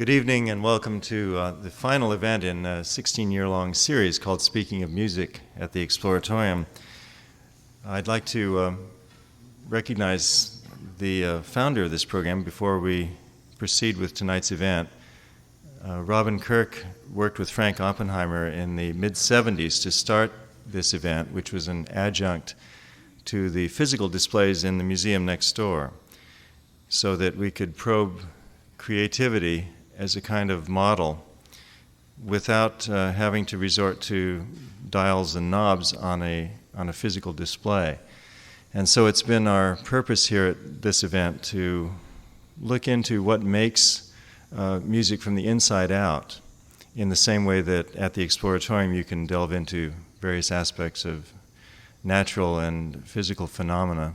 Good evening and welcome to the final event in a 16-year-long series called Speaking of Music at the Exploratorium. I'd like to recognize the founder of this program before we proceed with tonight's event. Robin Kirk worked with Frank Oppenheimer in the mid-70s to start this event, which was an adjunct to the physical displays in the museum next door, so that we could probe creativity as a kind of model without having to resort to dials and knobs on a physical display. And so it's been our purpose here at this event to look into what makes music from the inside out, in the same way that at the Exploratorium you can delve into various aspects of natural and physical phenomena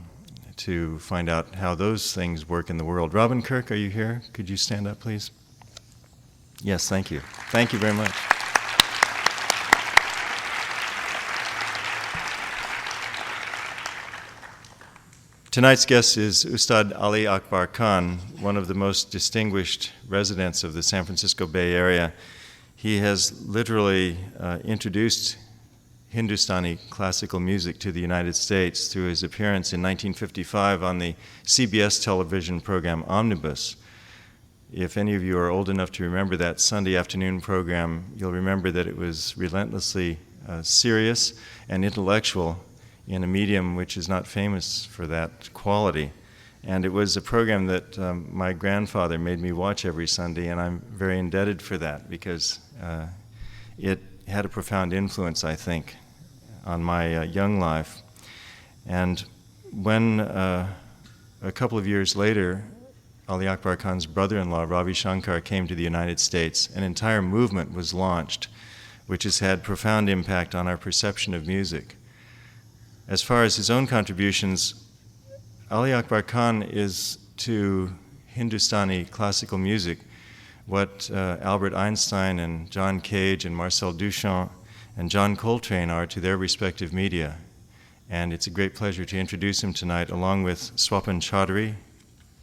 to find out how those things work in the world. Robin Kirk, are you here? Could you stand up, please? Yes, thank you. Thank you very much. Tonight's guest is Ustad Ali Akbar Khan, one of the most distinguished residents of the San Francisco Bay Area. He has literally introduced Hindustani classical music to the United States through his appearance in 1955 on the CBS television program Omnibus. If any of you are old enough to remember that Sunday afternoon program, you'll remember that it was relentlessly serious and intellectual in a medium which is not famous for that quality. And it was a program that my grandfather made me watch every Sunday, and I'm very indebted for that because it had a profound influence, I think, on my young life. And when a couple of years later, Ali Akbar Khan's brother-in-law, Ravi Shankar, came to the United States, an entire movement was launched, which has had profound impact on our perception of music. As far as his own contributions, Ali Akbar Khan is to Hindustani classical music what Albert Einstein and John Cage and Marcel Duchamp and John Coltrane are to their respective media. And it's a great pleasure to introduce him tonight, along with Swapan Chaudhary,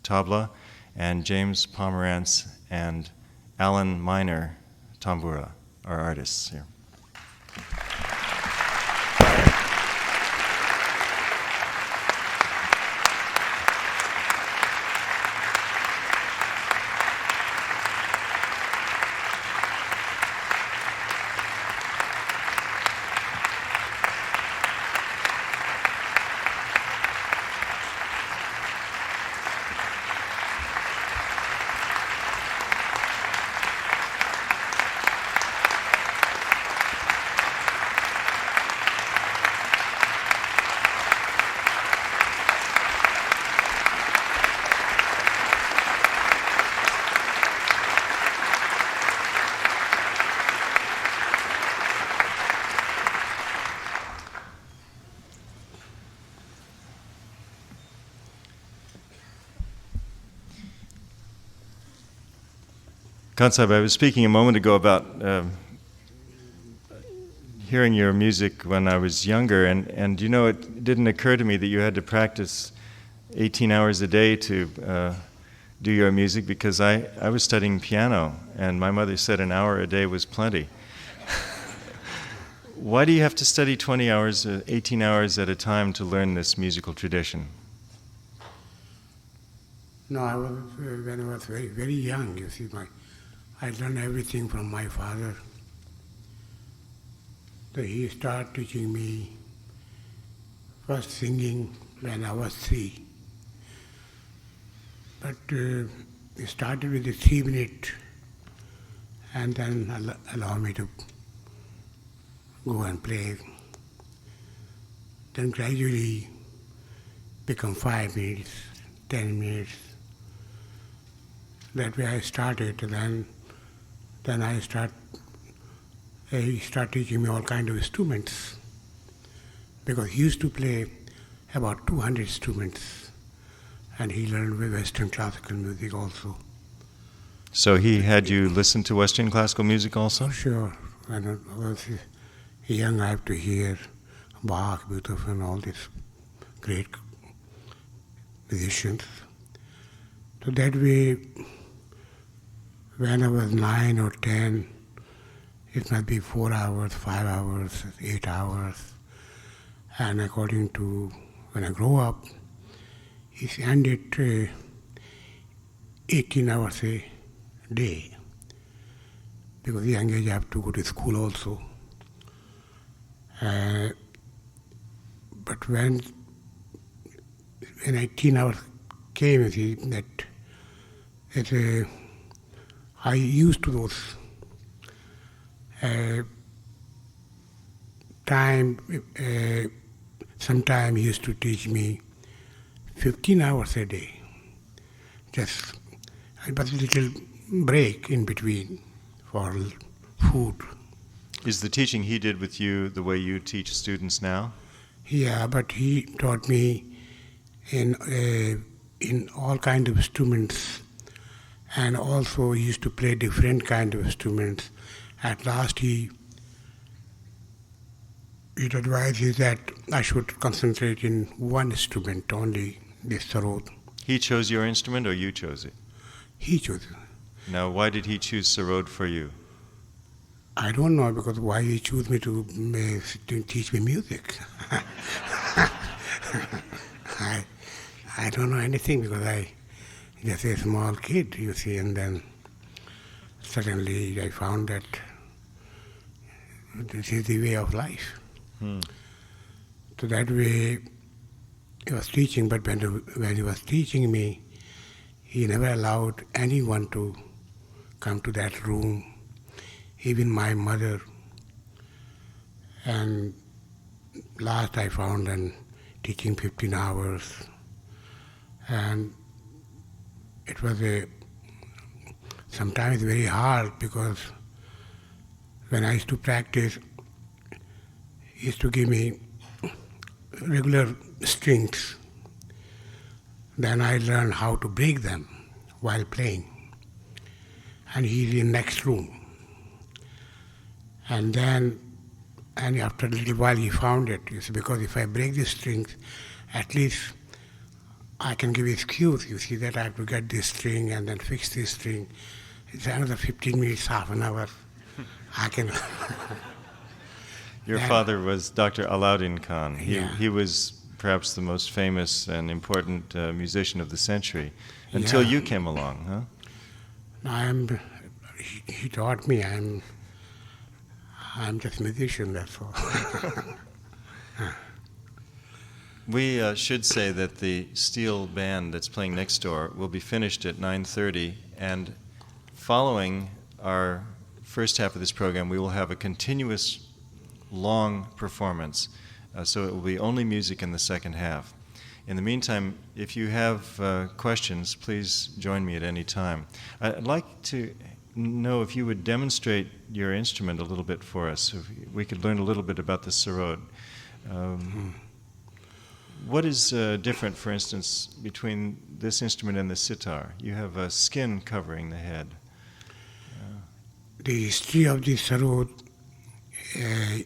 Tabla, and James Pomerantz and Alan Miner, Tambura, our artists here. Khan Sahib, I was speaking a moment ago about hearing your music when I was younger, and you know, it didn't occur to me that you had to practice 18 hours a day to do your music, because I was studying piano, and my mother said an hour a day was plenty. Why do you have to study 20 hours, 18 hours at a time to learn this musical tradition? No, when I was very, very young, you see, I learned everything from my father. So he started teaching me first singing when I was 3. But he started with a 3-minute and then allow me to go and play. Then gradually become 5 minutes, 10 minutes. That way I started, and then he started teaching me all kinds of instruments, because he used to play about 200 instruments, and he learned Western classical music also. So he had you listen to Western classical music also? Sure. And I was young, I have to hear Bach, Beethoven, all these great musicians. So that way, When I was 9 or 10, it might be 4 hours, 5 hours, 8 hours. And according to when I grow up, it's ended 18 hours a day. Because at the young age I have to go to school also. But when 18 hours came, you see, that I used to those time. Sometime he used to teach me 15 hours a day. Just but a little break in between for food. Is the teaching he did with you the way you teach students now? Yeah, but he taught me in all kind of instruments, and also he used to play different kind of instruments. At last he advised that I should concentrate in one instrument only, this sarod. He chose your instrument or you chose it? He chose it. Now, why did he choose sarod for you? I don't know, because why he chose me to teach me music. I don't know anything, because I just a small kid, you see, and then suddenly I found that this is the way of life. So that way he was teaching, but when he was teaching me, he never allowed anyone to come to that room, even my mother. And last I found and teaching 15 hours, and it was sometimes very hard, because when I used to practice, he used to give me regular strings. Then I learned how to break them while playing. And he's in next room. And after a little while he found it. You see, because if I break the strings, at least I can give excuse. You see, that I have to get this string and then fix this string. It's another 15 minutes, half an hour. I can... Your father was Dr. Alauddin Khan. He was perhaps the most famous and important musician of the century, until you came along, huh? He taught me. I'm just a musician, that's all. We should say that the steel band that's playing next door will be finished at 9:30, and following our first half of this program, we will have a continuous long performance, so it will be only music in the second half. In the meantime, if you have questions, please join me at any time. I'd like to know if you would demonstrate your instrument a little bit for us, if we could learn a little bit about the sarod. What is different, for instance, between this instrument and the sitar? You have a skin covering the head. The history of the sarod,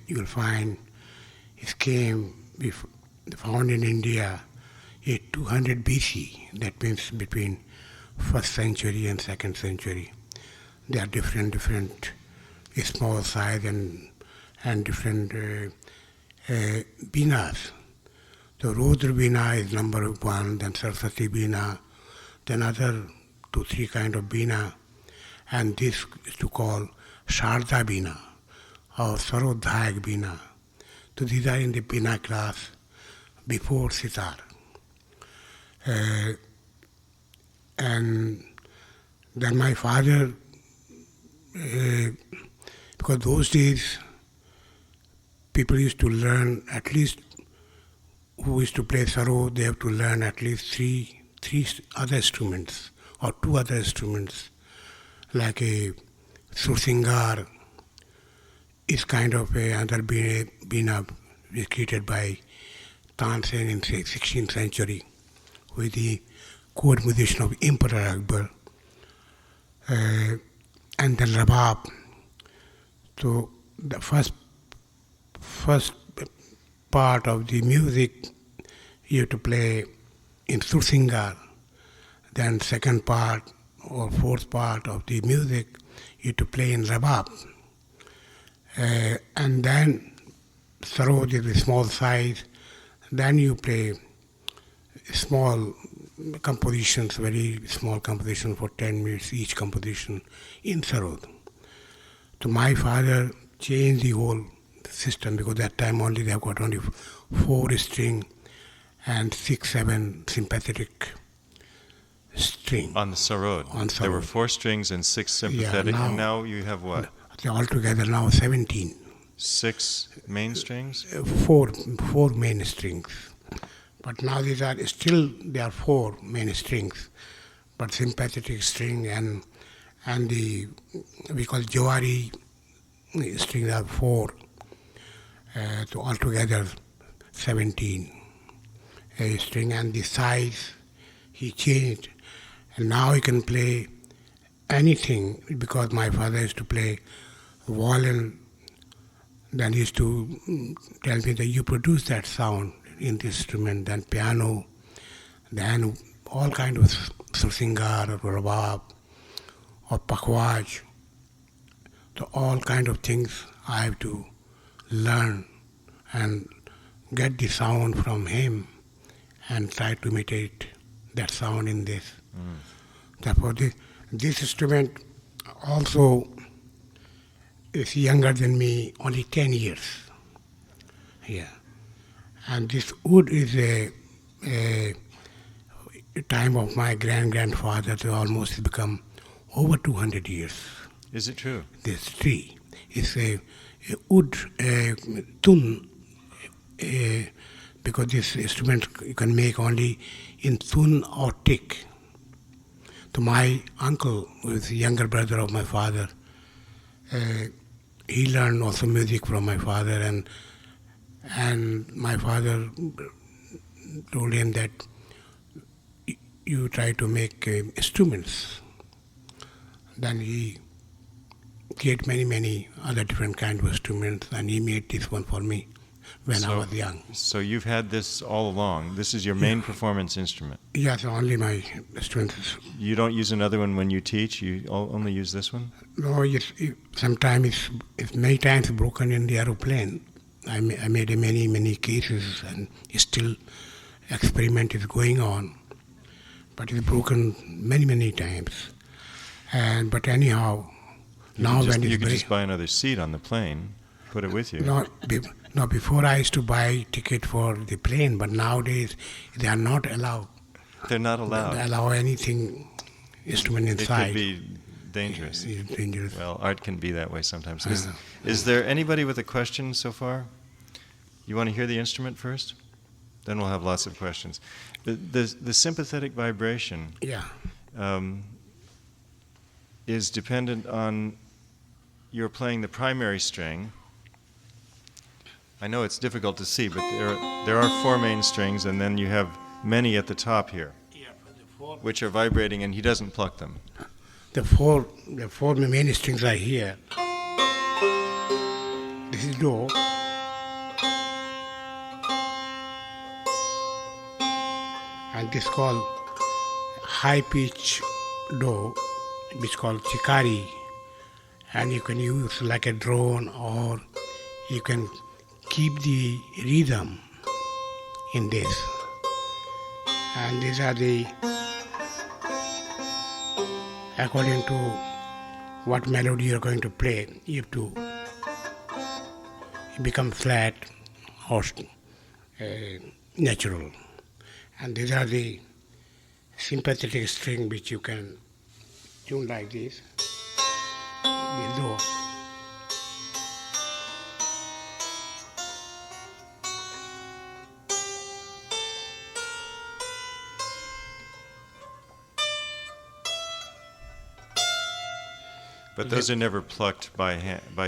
you'll find, it came found in India in 200 BC. That means between 1st century and 2nd century. There are different small size and different binas. The Rudra bina is number 1, then Saraswati bina, then other 2-3 kind of bina, and this is to call Sharda bina or Sarodhayak bina. So these are in the bina class before sitar. And then my father, because those days people used to learn, at least who used to play sarod, they have to learn at least three other instruments or 2 other instruments, like a sursingar is kind of another bina created by Tansen in the 16th century, with the court musician of Emperor Akbar, and then rabab. So the first part of the music you have to play in sursingar, then second part or fourth part of the music you to play in rabab. And then sarod is a small size. Then you play small compositions, very small compositions for 10 minutes each composition in sarod. So my father changed the whole system because that time only they have got only 4 string and 6, 7 sympathetic string. On the sarod. On sarod. There were 4 strings and 6 sympathetic, Yeah, and now you have what? Altogether now 17. 6 main strings? Four main strings. But now there are 4 main strings. But sympathetic string and the, we call jawari strings are 4. So altogether 17 string, and the size he changed. And now he can play anything, because my father used to play violin. Then he used to tell me that you produce that sound in this instrument, then piano, then all kind of sursingar or rabab or pakhwaj. So all kind of things I have to learn and get the sound from him and try to imitate that sound in this. Therefore, this instrument also is younger than me, only 10 years. Yeah. And this wood is a time of my grandfather, so almost become over 200 years. Is it true? This tree is a wood tun, because this instrument you can make only in tun or tick. So my uncle, who is the younger brother of my father, he learned also music from my father, and my father told him that you try to make instruments. Then he created many other different kind of instruments, and he made this one for me when I was young. So you've had this all along. This is your main performance instrument. Yes, only my instruments. You don't use another one when you teach? You only use this one? No, sometimes it's many times broken in the aeroplane. I made many cases, and still experiment is going on. But it's broken many times. But anyhow, now when you it's could just buy another seat on the plane, put it with you. No, before I used to buy ticket for the plane, but nowadays they are not allowed. They're not allowed. They allow anything instrument inside. It could be dangerous. It's dangerous. Well, art can be that way sometimes. Is there anybody with a question so far? You want to hear the instrument first? Then we'll have lots of questions. The sympathetic vibration is dependent on you're playing the primary string. I know it's difficult to see, but there are 4 main strings, and then you have many at the top here, which are vibrating, and he doesn't pluck them. The four main strings are here. This is do. And this is called high pitch do, which is called chikari. And you can use like a drone, or you can keep the rhythm in this. And these are according to what melody you're going to play, you have to become flat or natural. And these are the sympathetic string which you can tune like this. Below. But those are never plucked by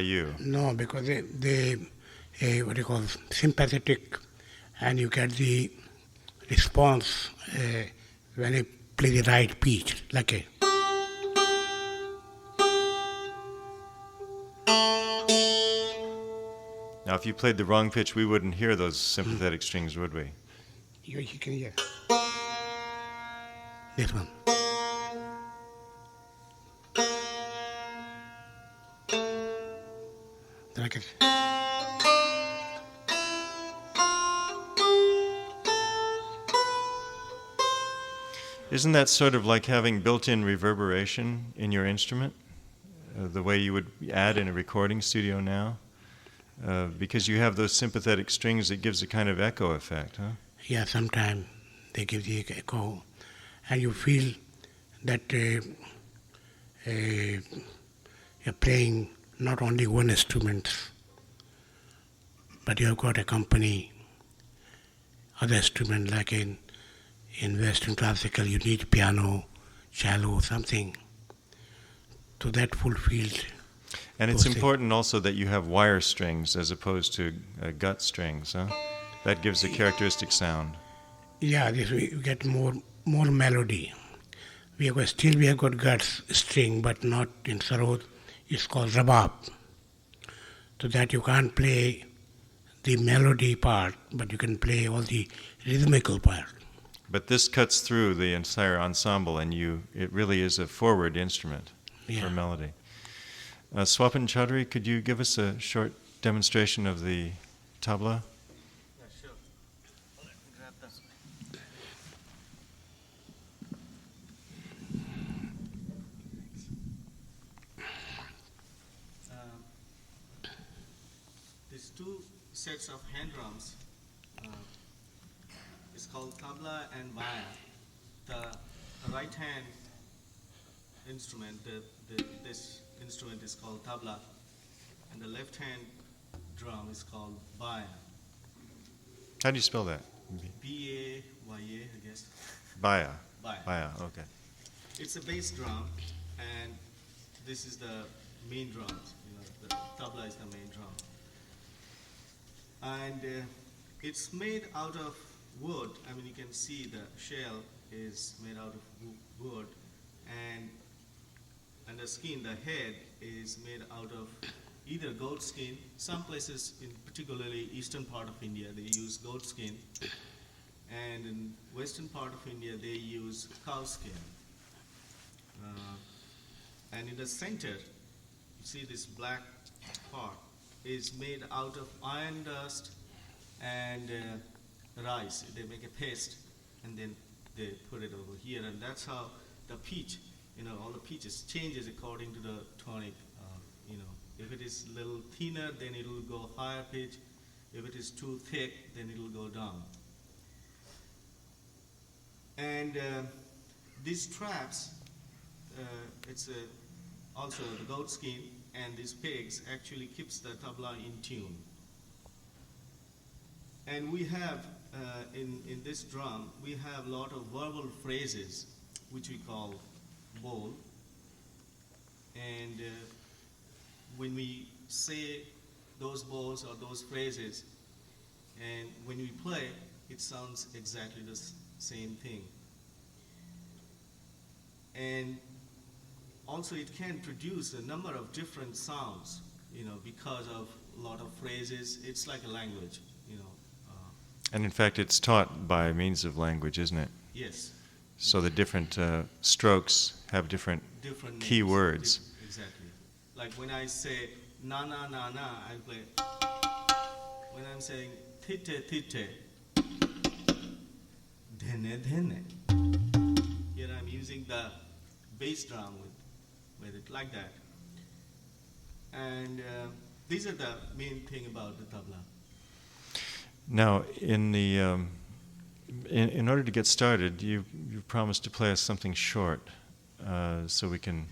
you. No, because they what you call sympathetic, and you get the response when you play the right pitch, like a. Now, if you played the wrong pitch, we wouldn't hear those sympathetic strings, would we? You can hear this one. like a, Isn't that sort of like having built-in reverberation in your instrument? The way you would add in a recording studio now? Because you have those sympathetic strings, it gives a kind of echo effect, huh? yeah, sometimes they give the echo, and you feel that you're playing not only one instrument, but you have got a company, other instrument like in Western classical, you need piano, cello, something. So that fulfilled. And it's those things. important also that you have wire strings as opposed to gut strings, huh? That gives a characteristic sound. Yeah, this we get more melody. We have got guts string, but not in sarod. It's called rabab. So that you can't play the melody part, but you can play all the rhythmical part. But this cuts through the entire ensemble, and it really is a forward instrument Yeah. for melody. Swapan Chaudhary, could you give us a short demonstration of the tabla? Yeah, sure. Grab this. These two sets of hand drums is called tabla and baya. The right hand instrument, this instrument is called tabla, and the left hand drum is called baya. How do you spell that? B-A-Y-A, I guess. Baya. Baya. Baya, okay. It's a bass drum, and this is the main drums. The tabla is the main drum, and it's made out of wood. I mean, you can see the shell is made out of wood, and the skin, the head, is made out of either goat skin. Some places, in particularly eastern part of India, they use goat skin, and in western part of India, they use cow skin. And in the center, you see this black part is made out of iron dust and rice. They make a paste, and then they put it over here, and that's how the pitch, all the pitches changes according to the tonic. If it is a little thinner, then it will go higher pitch. If it is too thick, then it will go down. And these traps, it's also the goat skin, and these pegs actually keeps the tabla in tune. And we have, in this drum, we have a lot of verbal phrases, which we call bol. And when we say those bols or those phrases, and when we play, it sounds exactly the same thing. And also it can produce a number of different sounds, because of a lot of phrases. It's like a language, And in fact, it's taught by means of language, isn't it? Yes. So the different strokes have different key names. words. Exactly. Like when I say na na na na, I play. When I'm saying titte titte, dhene dhene. Here I'm using the bass drum with it like that. And these are the main thing about the tabla. Now, in order to get started, you promised to play us something short, so we can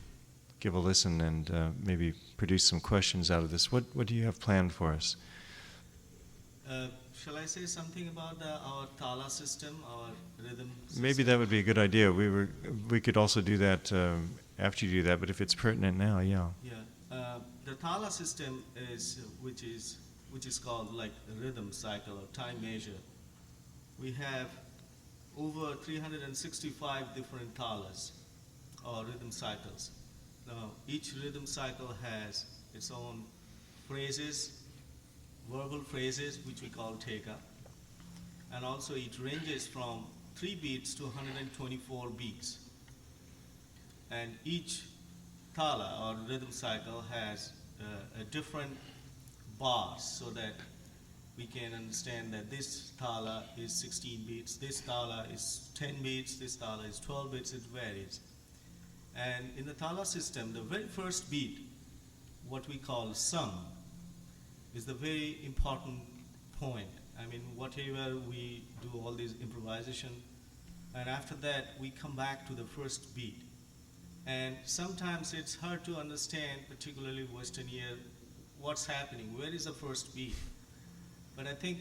give a listen and maybe produce some questions out of this. What do you have planned for us? Shall I say something about our tala system, our rhythm system? Maybe that would be a good idea. We could also do that after you do that, but if it's pertinent now, yeah. Yeah. The tala system is which is called like a rhythm cycle or time measure. We have over 365 different talas or rhythm cycles. Now, each rhythm cycle has its own phrases, verbal phrases, which we call teka, and also it ranges from 3 beats to 124 beats. And each tala or rhythm cycle has a different bars so that we can understand that this tala is 16 beats, this tala is 10 beats, this tala is 12 beats, it varies. And in the tala system, the very first beat, what we call sum, is the very important point. I mean, whatever we do all this improvisation, and after that we come back to the first beat. And sometimes it's hard to understand, particularly Western ear, what's happening, where is the first beat. But I think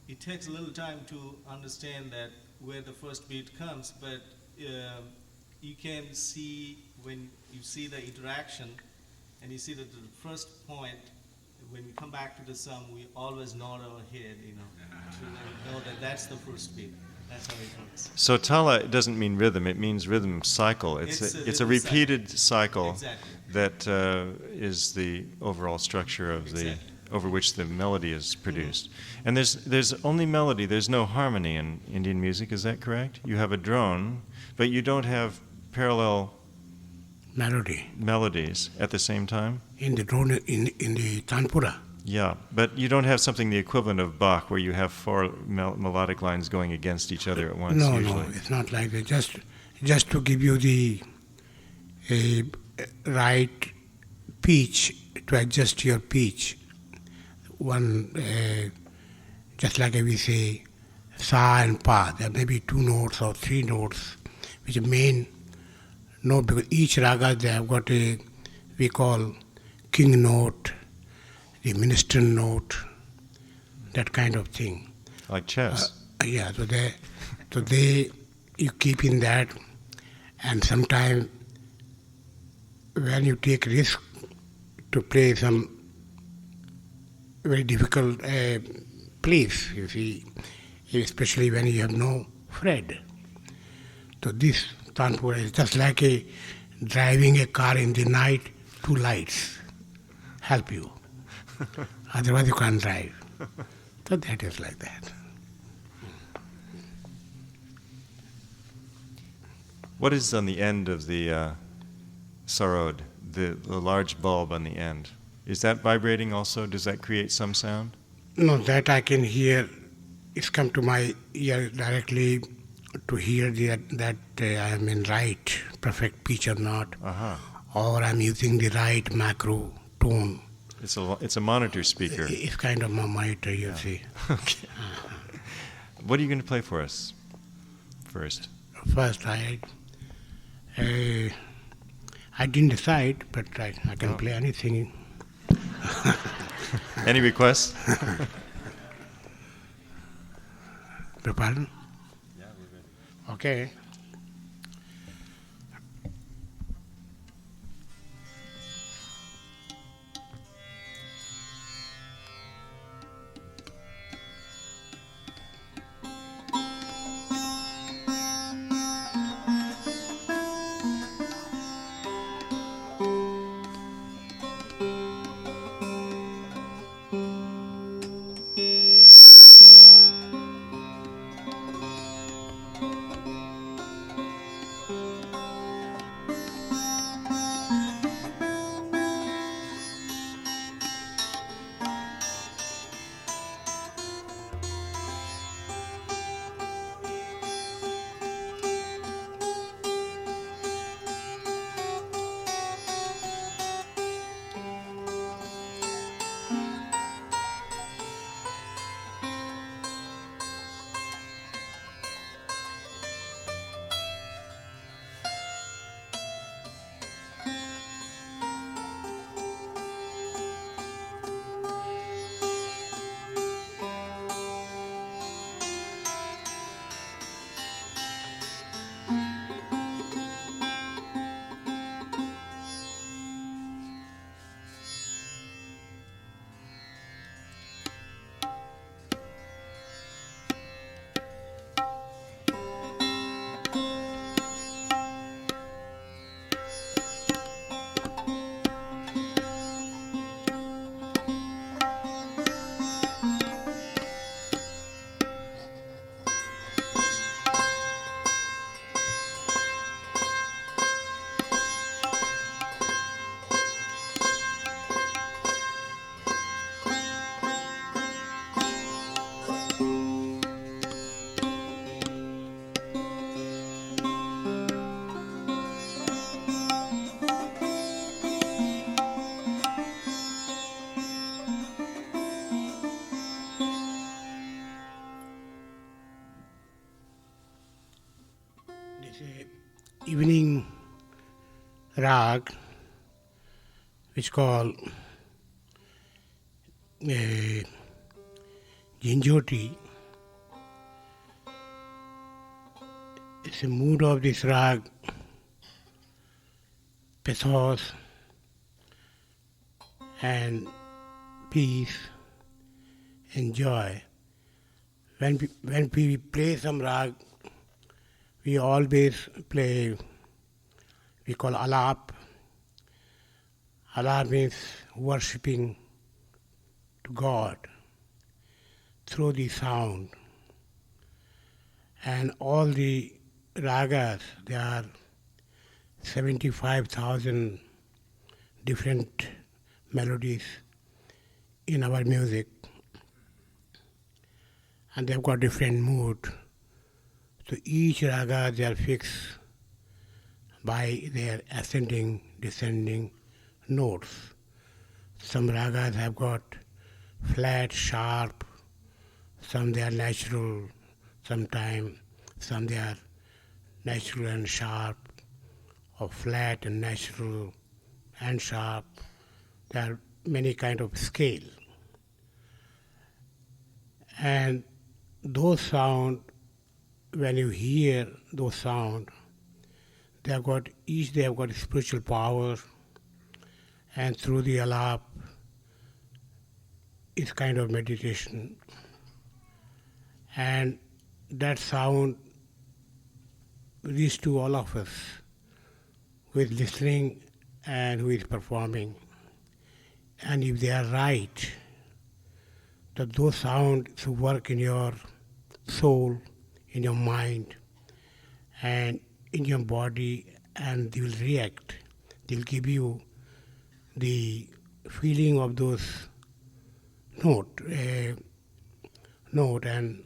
it takes a little time to understand that where the first beat comes, but you can see when you see the interaction and you see that the first point, when we come back to the sum, we always nod our head, to know that that's the first beat. That's how it works. So tala doesn't mean rhythm; it means rhythm cycle. It's a repeated cycle Exactly. that is the overall structure of Exactly. over which the melody is produced. And there's only melody. There's no harmony in Indian music. Is that correct? You have a drone, but you don't have parallel melodies at the same time. In the drone, in the tanpura. Yeah, but you don't have something the equivalent of Bach, where you have four melodic lines going against each other at once. No, usually. no, it's not like that. Just to give you the right pitch, to adjust your pitch. One, just like we say, sa and pa. There may be 2 notes or 3 notes, which are main note, because each raga they have got a, we call king note, the minister note, that kind of thing. Like chess. Yeah, so they you keep in that, and sometimes when you take risk to play some very difficult place, you see, especially when you have no Fred. So this tanpura is just like driving a car in the night, 2 lights help you. Otherwise you can't drive. So that is like that. What is on the end of the sarod, the large bulb on the end? Is that vibrating also? Does that create some sound? No, that I can hear. It's come to my ear directly to hear that I am in right, perfect pitch or not, or I'm using the right macro tone. It's a monitor speaker. It's kind of a monitor, you see. Okay. What are you going to play for us first? First, I didn't decide, but I can play anything. Any requests? Pardon? Yeah, we're ready. Okay. evening rag, which called Jinjyoti. It's a mood of this rag, pathos and peace and joy. When we play some rag, we always play, we call alap. Alap means worshipping to God through the sound. And all the ragas, there are 75,000 different melodies in our music. And they've got different mood. So each raga they are fixed by their ascending, descending notes. Some ragas have got flat, sharp, some they are natural, sometimes some they are natural and sharp, or flat and natural and sharp. There are many kind of scale. And those sound, when you hear those sound, they have got spiritual power, and through the alap, it's kind of meditation. And that sound reaches to all of us who is listening and who is performing. And if they are right, that those sounds work in your soul, in your mind, and in your body, and they will react. They'll give you the feeling of those note, and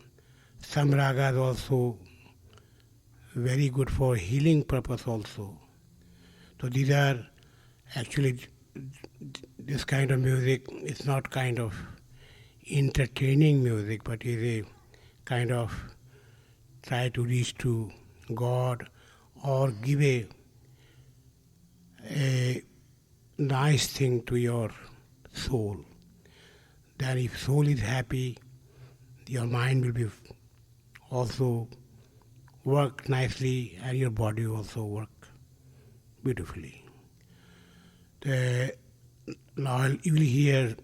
some ragas also very good for healing purpose also. So these are actually, this kind of music is not kind of entertaining music, but is a kind of try to reach to God or give a nice thing to your soul. Then if soul is happy, your mind will be also work nicely and your body also work beautifully. Now you will hear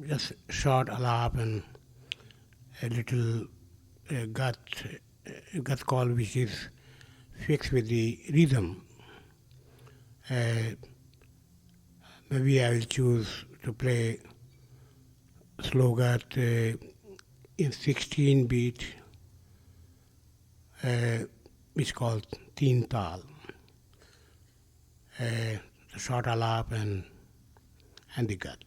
just short alap and a little gut call which is fixed with the rhythm. Maybe I will choose to play slow gut in 16 beat, which is called Teen Tal. The short alap and the gut.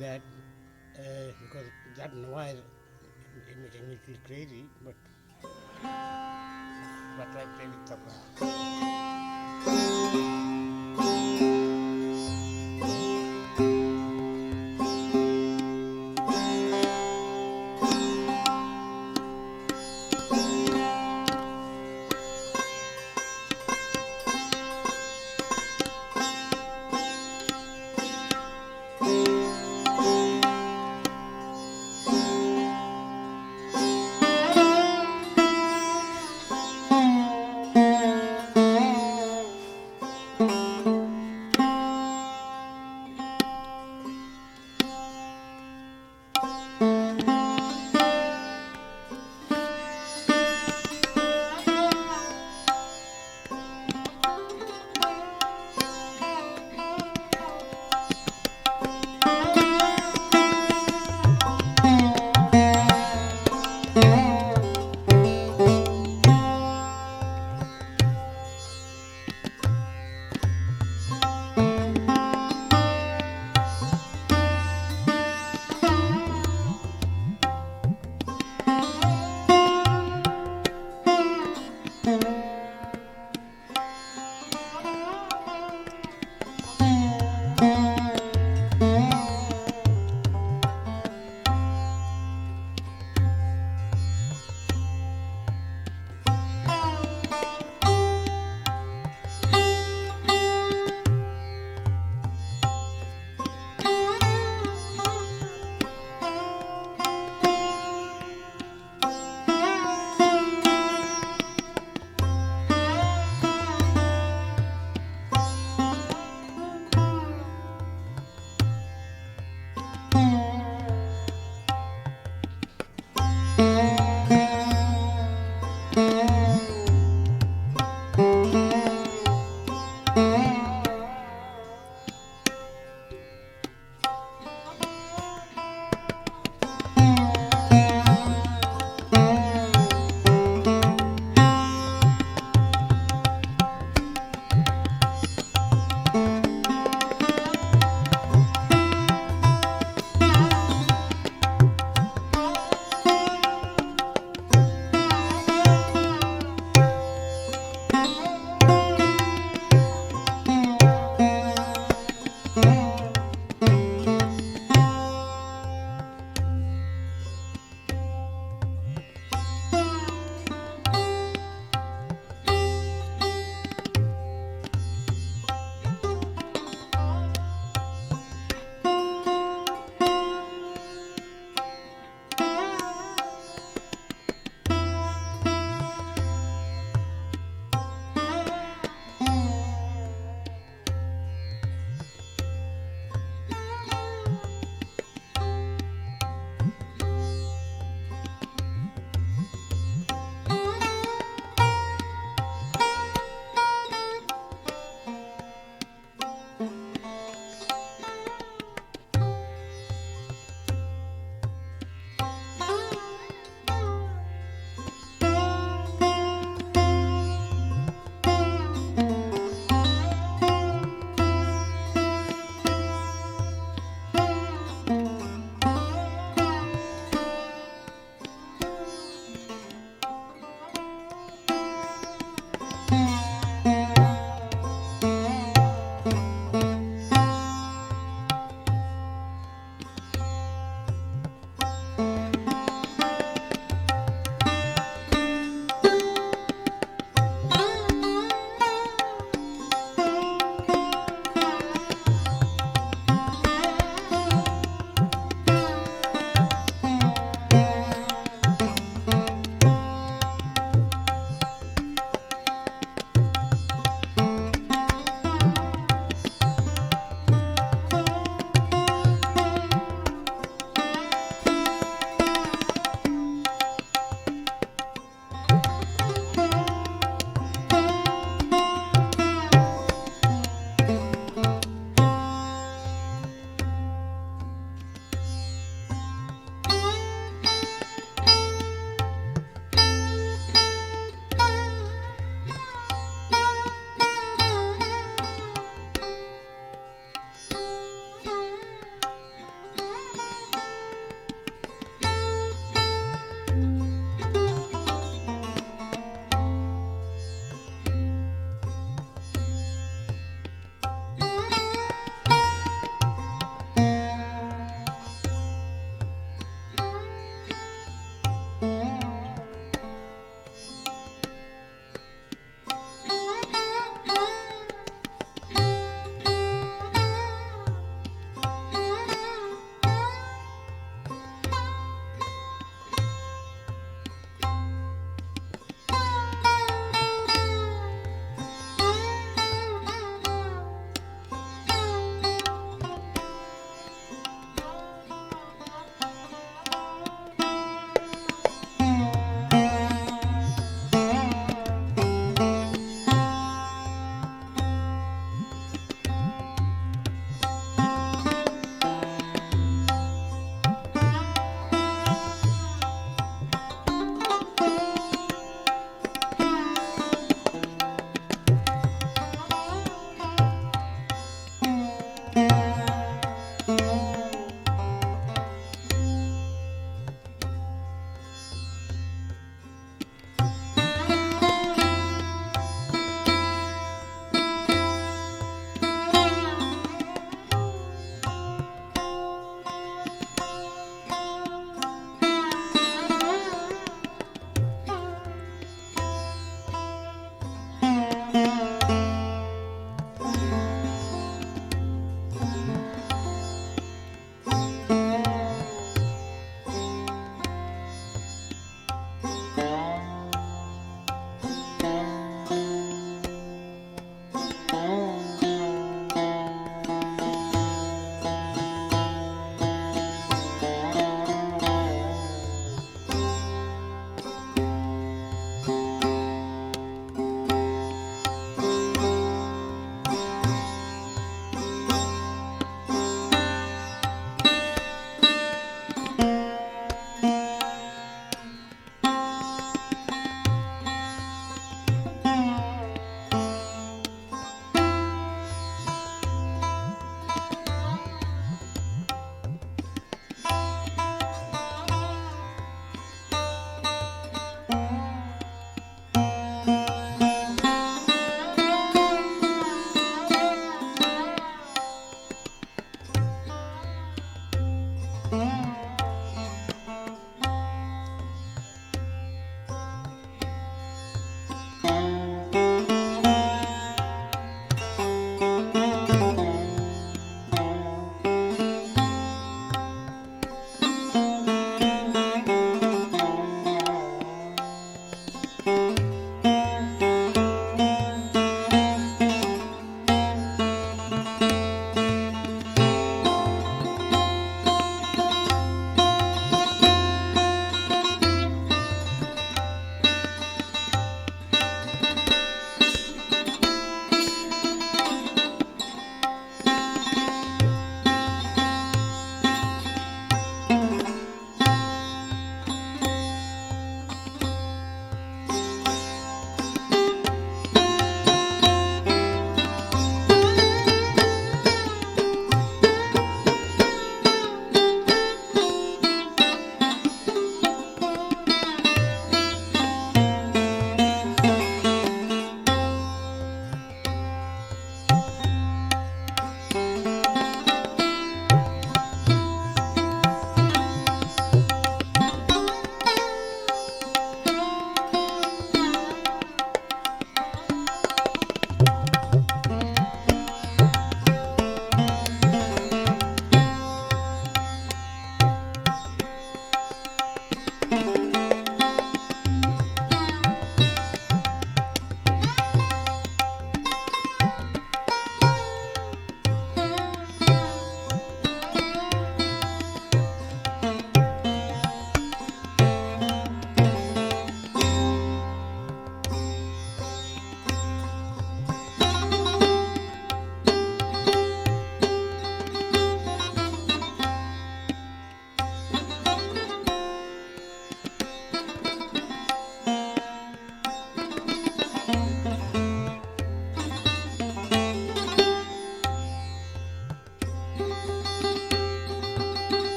that because that noise it makes me feel crazy, but I play with tabla.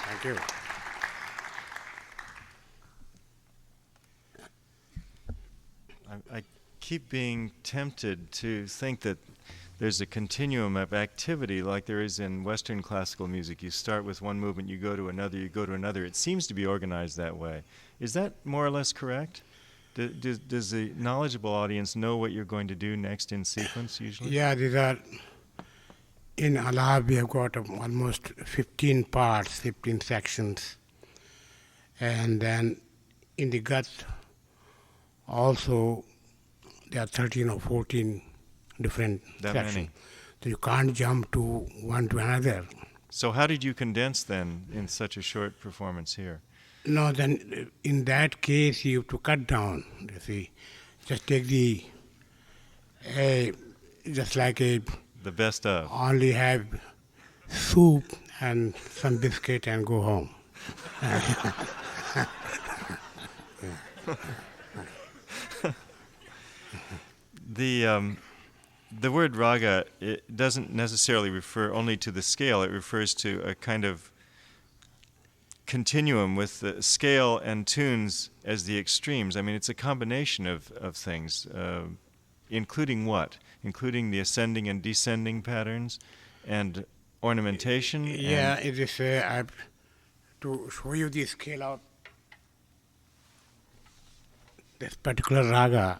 Thank you. I keep being tempted to think that there's a continuum of activity like there is in Western classical music. You start with one movement, you go to another, you go to another. It seems to be organized that way. Is that more or less correct? Does the knowledgeable audience know what you're going to do next in sequence usually? Yeah, these are, in Alab we have got almost 15 parts, 15 sections. And then in the gut also there are 13 or 14 different That sections. many. So you can't jump to one to another. So how did you condense then in such a short performance here? No, then in that case you have to cut down, you see. Just take the, just like a, The best of. only have soup and some biscuit and go home. The word raga, it doesn't necessarily refer only to the scale. It refers to a kind of continuum with the scale and tunes as the extremes. I mean, it's a combination of things, including what? Including the ascending and descending patterns and ornamentation? Yeah, it is, to show you the scale of this particular raga.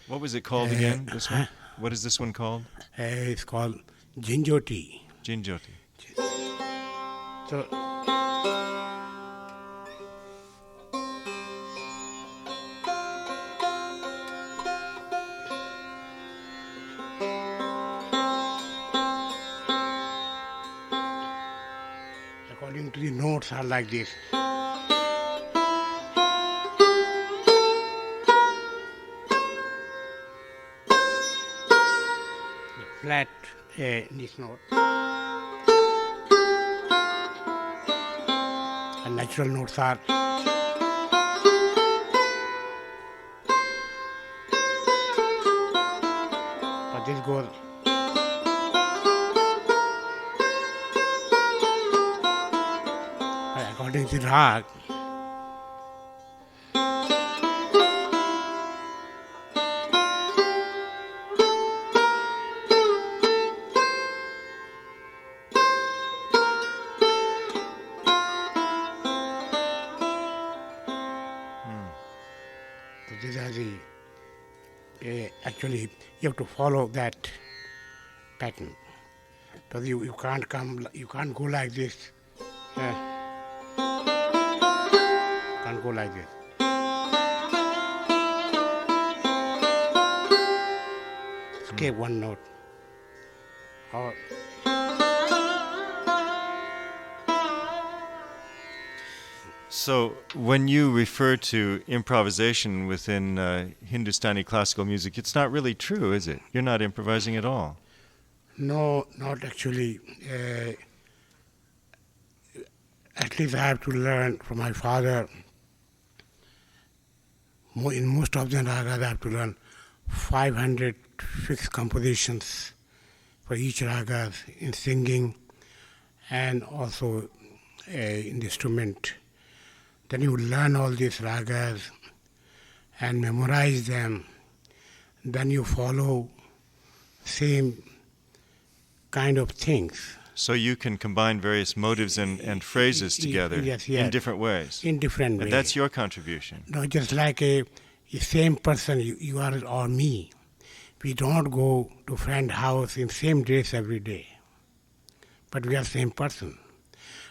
What was it called again, this one? What is this one called? It's called Jinjyoti. Jinjyoti. So, according to the notes are like this. Flat this note. And natural notes are but this goes according to the rag. So these are the actually you have to follow that pattern. So you can't go like this. Can't go like this. Skip one note. Or So when you refer to improvisation within Hindustani classical music, it's not really true, is it? You're not improvising at all. no, not actually. At least I have to learn from my father. In most of the ragas, I have to learn 500 fixed compositions for each ragas in singing and also in the instrument. Then you learn all these ragas and memorize them. Then you follow same kind of things. So you can combine various motives and phrases together Yes, in different ways. In different ways. And that's your contribution. No, just like a same person, you are or me. We don't go to friend house in same dress every day, but we are same person.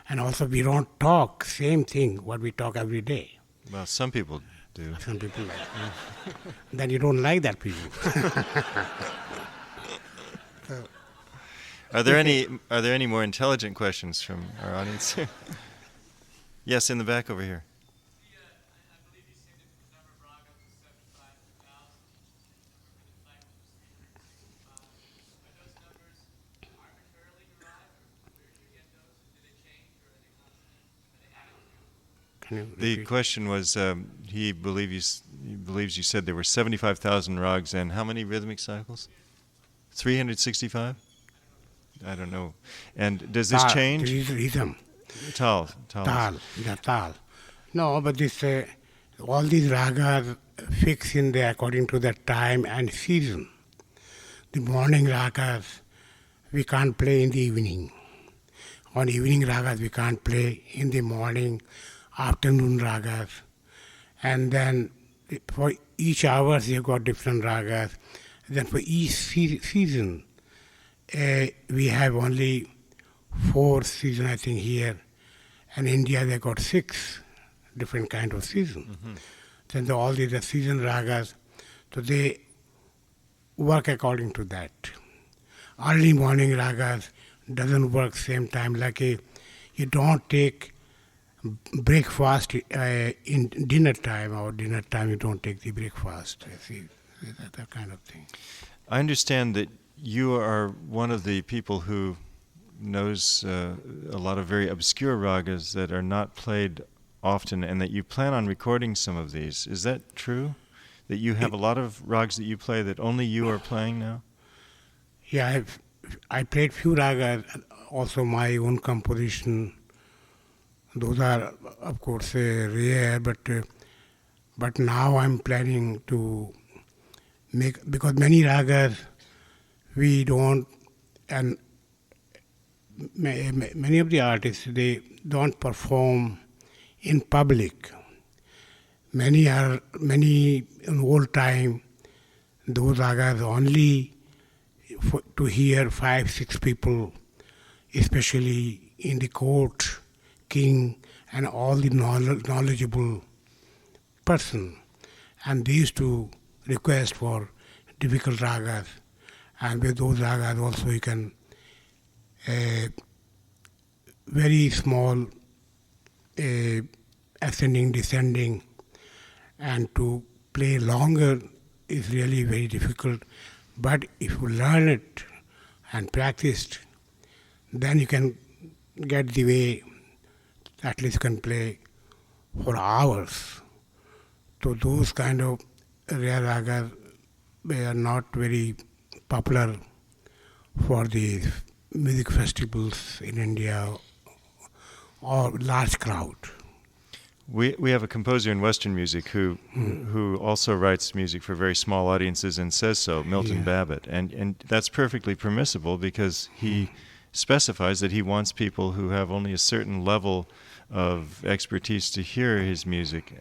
And also we don't talk same thing what we talk every day. Well, some people do. Some people like then you don't like that people. Are there any more intelligent questions from our audience? Yes, in the back over here. I believe you said that the number of ragas was 75,000, and the number for the cycles was 365. Are those numbers arbitrarily derived, or where do you get those? Do they change, or are they constant? Are they added to? Can you The repeat? question was, he believes you said there were 75,000 rags and how many rhythmic cycles? 365? I don't know. And does this change? This is rhythm. Tal. The tal. No, but this all these ragas fix in there according to the time and season. The morning ragas we can't play in the evening. On evening ragas we can't play in the morning, afternoon ragas. And then for each hour you got different ragas. Then for each season we have only 4 seasons, I think, here. And India, they got 6 different kind of seasons. Then all these are season ragas, so they work according to that. Early morning ragas doesn't work same time. Like you don't take breakfast in dinner time, or dinner time you don't take the breakfast. See, that kind of thing. I understand that you are one of the people who knows a lot of very obscure ragas that are not played often, and that you plan on recording some of these. Is that true? That you have a lot of ragas that you play that only you are playing now? Yeah, I played few ragas, also my own composition. Those are, of course, rare, but now I'm planning to make, because many ragas we don't, and many of the artists, they don't perform in public. Many in old time, those ragas only to hear 5-6 people, especially in the court, king, and all the knowledgeable person. And they used to request for difficult ragas. And with those ragas also you can very small ascending, descending, and to play longer is really very difficult. But if you learn it and practiced, then you can get the way, at least you can play for hours. So those kind of rare ragas, they are not very popular for the music festivals in India or large crowd. We have a composer in Western music who also writes music for very small audiences and says so, Milton Babbitt. And that's perfectly permissible, because he specifies that he wants people who have only a certain level of expertise to hear his music.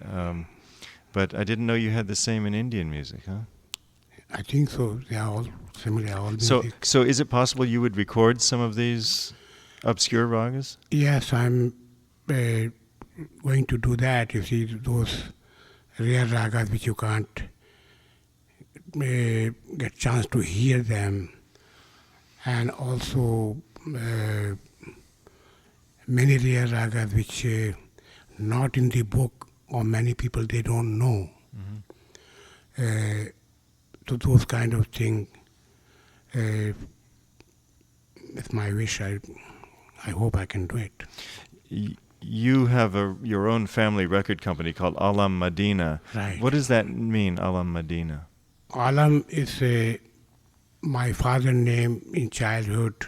But I didn't know you had the same in Indian music, huh? I think so. They are all similar. All music. So is it possible you would record some of these obscure ragas? Yes, I'm going to do that. You see, those rare ragas which you can't get chance to hear them, and also many rare ragas which not in the book, or many people they don't know. So those kind of things, it's my wish. I hope I can do it. You have your own family record company called Alam Madina. Right. What does that mean, Alam Madina? Alam is my father's name in childhood,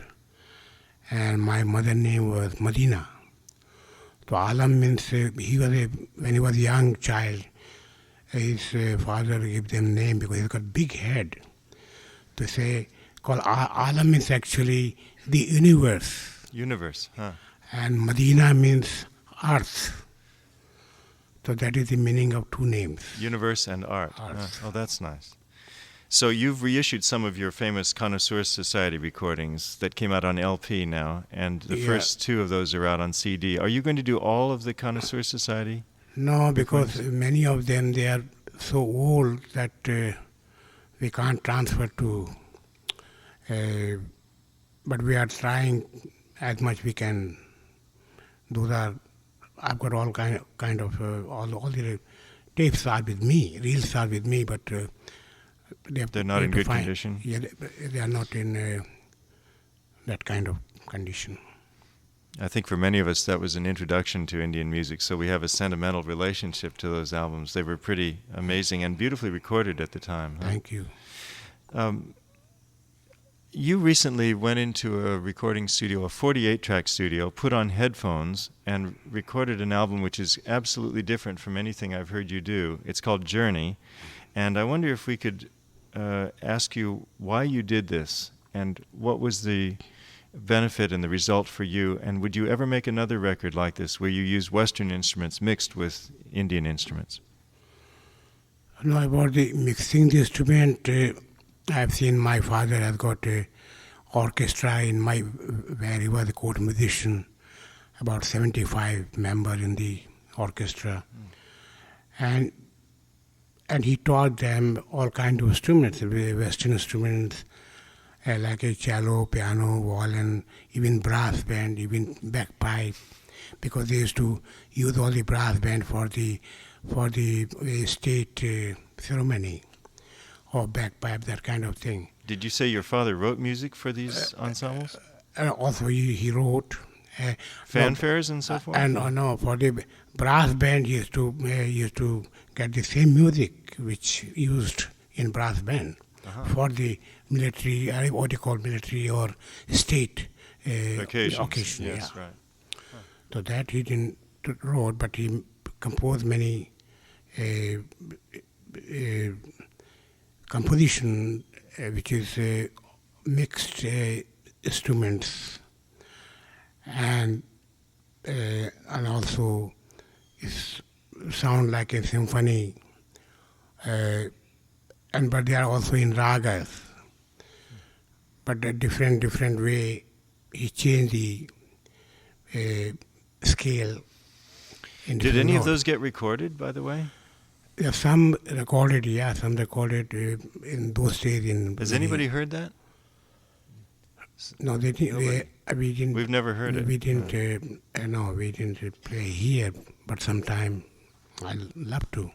and my mother's name was Madina. So Alam means when he was a young child, his father gave them name because he's got big head. To say, called Alam means actually the universe. Universe, huh? And Madina means earth. So that is the meaning of 2 names. Universe and art. Oh, that's nice. So you've reissued some of your famous Connoisseur Society recordings that came out on LP now, and the first 2 of those are out on CD. Are you going to do all of the Connoisseur Society? No, because many of them, they are so old that we can't transfer to, but we are trying as much we can. Those are, I've got all kind of all the tapes are with me, reels are with me, but they're not in good condition? Yeah, they are not in that kind of condition. I think for many of us that was an introduction to Indian music, so we have a sentimental relationship to those albums. They were pretty amazing and beautifully recorded at the time. Huh? Thank you. You recently went into a recording studio, a 48-track studio, put on headphones, and recorded an album which is absolutely different from anything I've heard you do. It's called Journey, and I wonder if we could ask you why you did this, and what was the benefit and the result for you, and would you ever make another record like this where you use Western instruments mixed with Indian instruments? No, about the mixing the instrument, I've seen my father has got a orchestra in where he was a court musician, about 75 members in the orchestra, and he taught them all kinds of instruments, Western instruments, like a cello, piano, violin, even brass band, even bagpipe, because they used to use all the brass band for the state ceremony, or bagpipe, that kind of thing. Did you say your father wrote music for these ensembles? Also, he wrote fanfares and so forth? And no, for the brass band, he used to get the same music which used in brass band for the military, what you call military or state occasion. Yes, yeah. right. So that he didn't wrote, but he composed many composition which is mixed instruments, and also sound like a symphony, but they are also in ragas, but a different way he changed the scale. Did any of those get recorded, by the way? Yeah, some recorded in those days. Has anybody heard that? No, they didn't. We didn't. We've never heard it. We didn't. No, we didn't play here. But sometime I'd love to.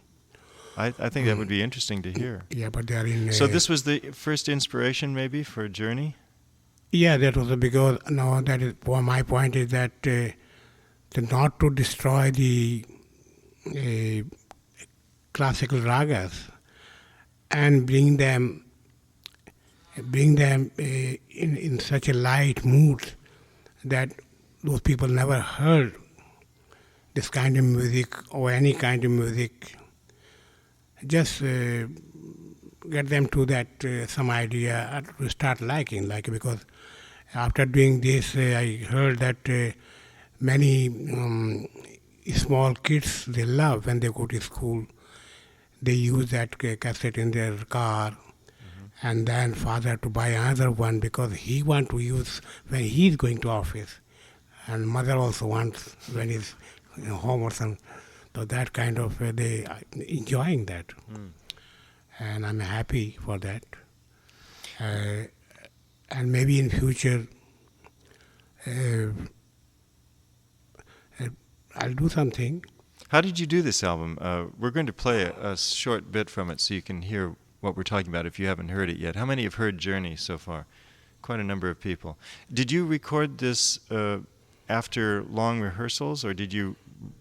I think that would be interesting to hear. Yeah, but they are in. So this was the first inspiration, maybe, for Journey? Yeah, that was because that is my point is that not to destroy the classical ragas and bring them in such a light mood that those people never heard this kind of music or any kind of music. Just get them to that some idea to start liking, because after doing this, I heard that many small kids, they love when they go to school. They use that cassette in their car, and then father to buy another one because he want to use when he's going to office, and mother also wants when he's home or something. So that kind of they are enjoying that, and I'm happy for that. And maybe in future I'll do something. How did you do this album? We're going to play a short bit from it so you can hear what we're talking about if you haven't heard it yet. How many have heard Journey so far? Quite a number of people. Did you record this after long rehearsals, or did you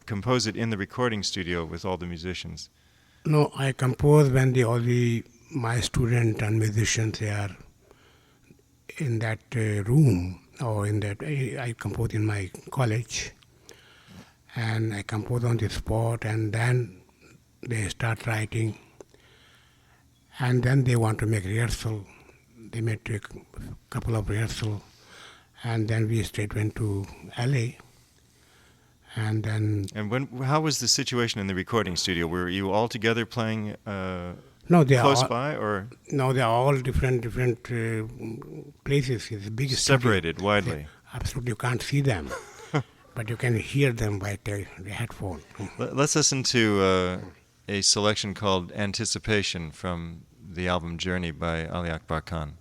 compose it in the recording studio with all the musicians? No, I compose when my students and musicians they are in that room, or in that I compose in my college. And I compose on the spot, and then they start writing, and then they want to make rehearsal. They made a couple of rehearsal, and then we straight went to LA, and then. And how was the situation in the recording studio? Were you all together playing no, they close are all, by, or no? They are all different places. It's a big separated studio. widely. Absolutely, you can't see them. But you can hear them by the headphone. Let's listen to a selection called Anticipation from the album Journey by Ali Akbar Khan.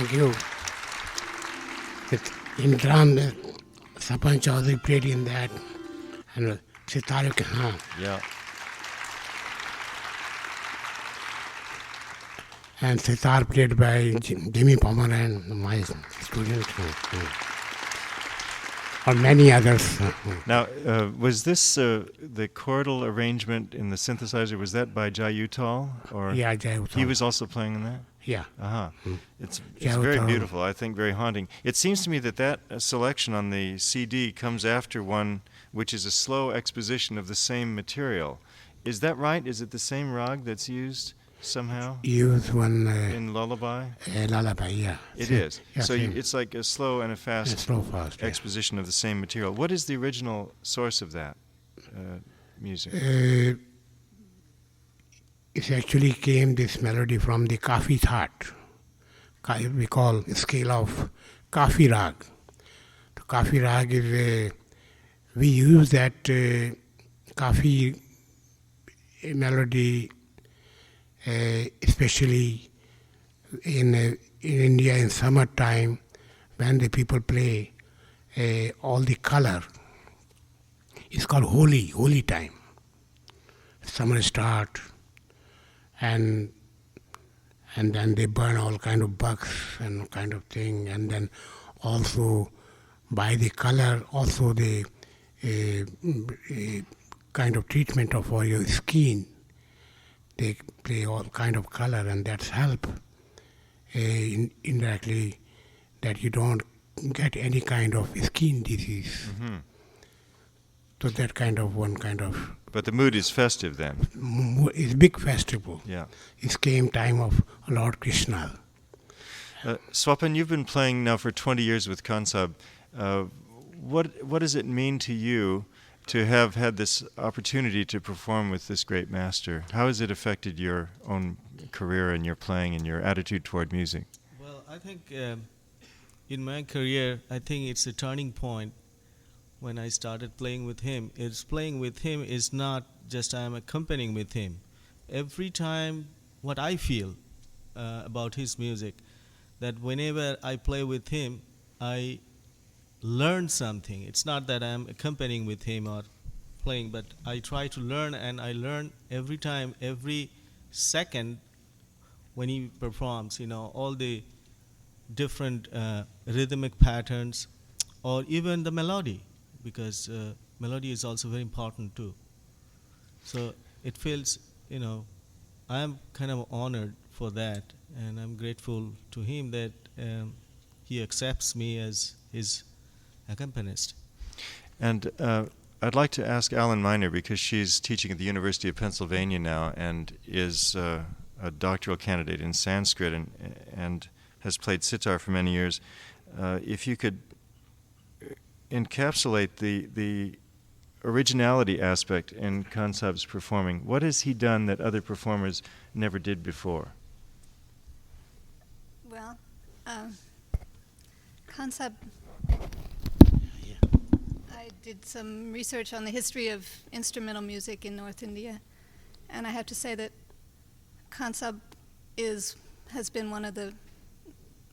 Thank you. In drum, Sapan Chaudhary played in that, and sitar, Yeah. and sitar played by Jimmy Palmer and my student, or many others. Now, was this the chordal arrangement in the synthesizer? Was that by Jai Uttal, or Yeah, Jai he was also playing in that? Yeah. It's Jai very Uttal. beautiful. I think very haunting. It seems to me that selection on the CD comes after one which is a slow exposition of the same material. Is that right? Is it the same rag that's used somehow Use one in lullaby? lullaby, yeah. It is. Yeah, So same. it's like a slow and a fast Slow, fast. Yeah. exposition of the same material. What is the original source of that music? It actually came, this melody, from the Kafi Thought. We call a scale of Kafi Rag. The Kafi Rag is we use that Kafi melody, especially in India in summertime, when the people play all the color. It's called holy time. Summer start, and then they burn all kind of bugs and kind of thing, and then also by the color, also the kind of treatment of all your skin. They play all kind of color, and that's help indirectly that you don't get any kind of skin disease. Mm-hmm. So that kind of one kind of But the mood is festive then. it's big festival. Yeah. It came time of Lord Krishna. Swapan, you've been playing now for 20 years with Kansab. What does it mean to you to have had this opportunity to perform with this great master? How has it affected your own career and your playing and your attitude toward music? Well, I think in my career, I think it's a turning point when I started playing with him. It's playing with him is not just I'm accompanying with him. Every time what I feel about his music, that whenever I play with him, I learn something. It's not that I'm accompanying with him or playing, but I try to learn, and I learn every time, every second when he performs, all the different rhythmic patterns, or even the melody, because melody is also very important too. So it feels, I'm kind of honored for that, and I'm grateful to him that he accepts me as his accompanist. And I'd like to ask Alan Miner, because she's teaching at the University of Pennsylvania now and is a doctoral candidate in Sanskrit and has played sitar for many years, if you could encapsulate the originality aspect in Kansab's performing. What has he done that other performers never did before? Well, Kansab, I did some research on the history of instrumental music in North India, and I have to say that Kansab has been one of the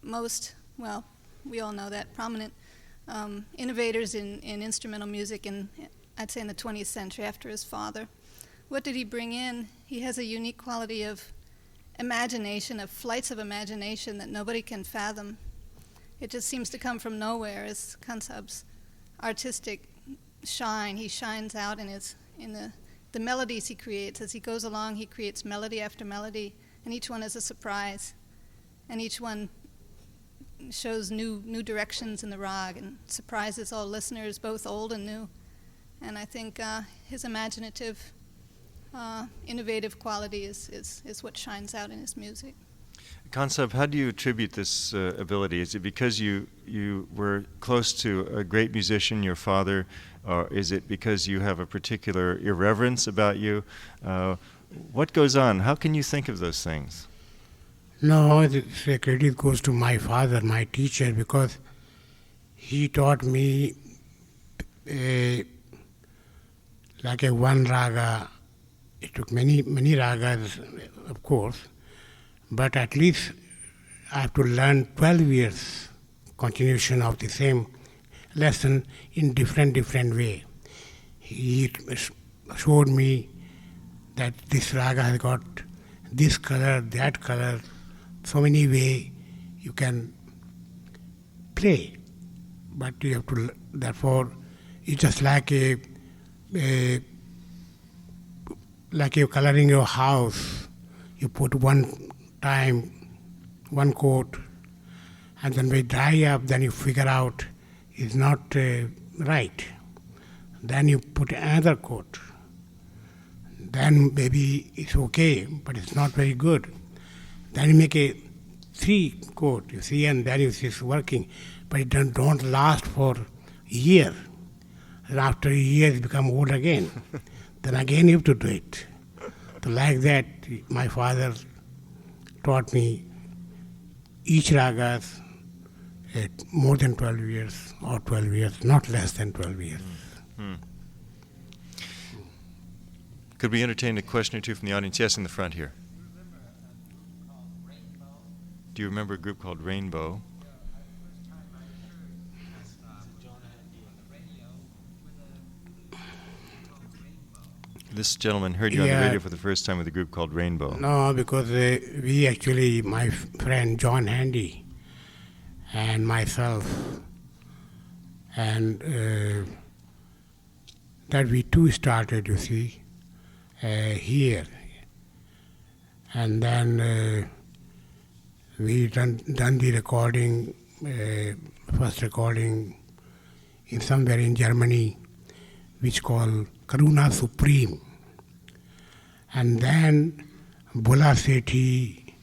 most, well, we all know that, prominent innovators in instrumental music in, I'd say, in the 20th century after his father. What did he bring in? He has a unique quality of imagination, of flights of imagination that nobody can fathom. It just seems to come from nowhere as Kansab's artistic shine. He shines out in the melodies he creates. As he goes along, he creates melody after melody, and each one is a surprise. And each one shows new directions in the rag and surprises all listeners, both old and new. And I think his imaginative, innovative quality is what shines out in his music. Kansab, how do you attribute this ability? Is it because you were close to a great musician, your father, or is it because you have a particular irreverence about you? What goes on? How can you think of those things? No, the credit goes to my father, my teacher, because he taught me like a one raga. It took many ragas, of course, but at least I have to learn 12 years continuation of the same lesson in different way. He showed me that this raga has got this color, that color, so many way you can play. But you have to, therefore, it's just like like you're coloring your house. You put one time, one coat, and then when it dry up, then you figure out it's not right. Then you put another coat. Then maybe it's okay, but it's not very good. Then you make a 3 coat, you see, and then you see it's working. But it don't last for a year. And after a year, it become old again. Then again you have to do it. So like that, my father taught me each ragas at more than 12 years or 12 years, not less than 12 years. Hmm. Could we entertain a question or two from the audience? Yes, in the front here. Do you remember a group called Rainbow? This gentleman heard you on the radio for the first time with a group called Rainbow. No, because we actually, my friend John Handy and myself, and that we too started, you see, here. And then we done the recording, first recording in somewhere in Germany, which called Karuna Supreme. And then Bola Sethi,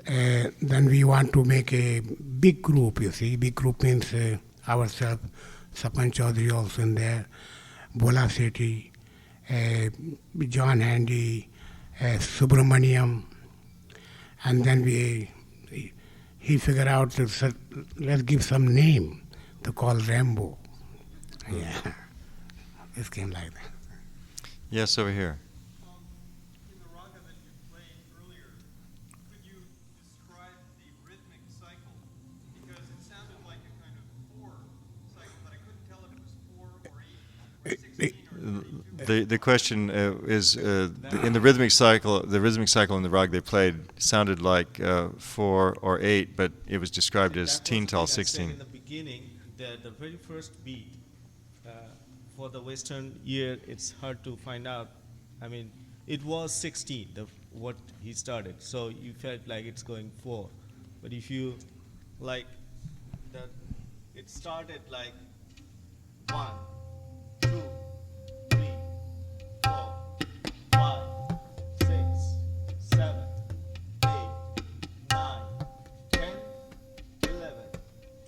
then we want to make a big group, you see. Big group means ourselves, Sapan Chaudhary also in there, Bola Sethi, John Handy, Subramaniam. And then he figured out, let's give some name to call Rainbow. Yeah, it came like that. Yes, over here. In the raga that you played earlier, could you describe the rhythmic cycle? Because it sounded like a kind of 4 cycle, but I couldn't tell if it was 4 or 8 or 16 or 32. The question is in the rhythmic cycle in the rag they played sounded like 4 or 8, but it was described as Teental 16. In the beginning, the very first beat for the Western ear, it's hard to find out. I mean, it was 16, what he started, so you felt like it's going 4. But if you like that, it started like 1, 2, 3, 4, 5, 6, 7, 8, 9, 10, 11,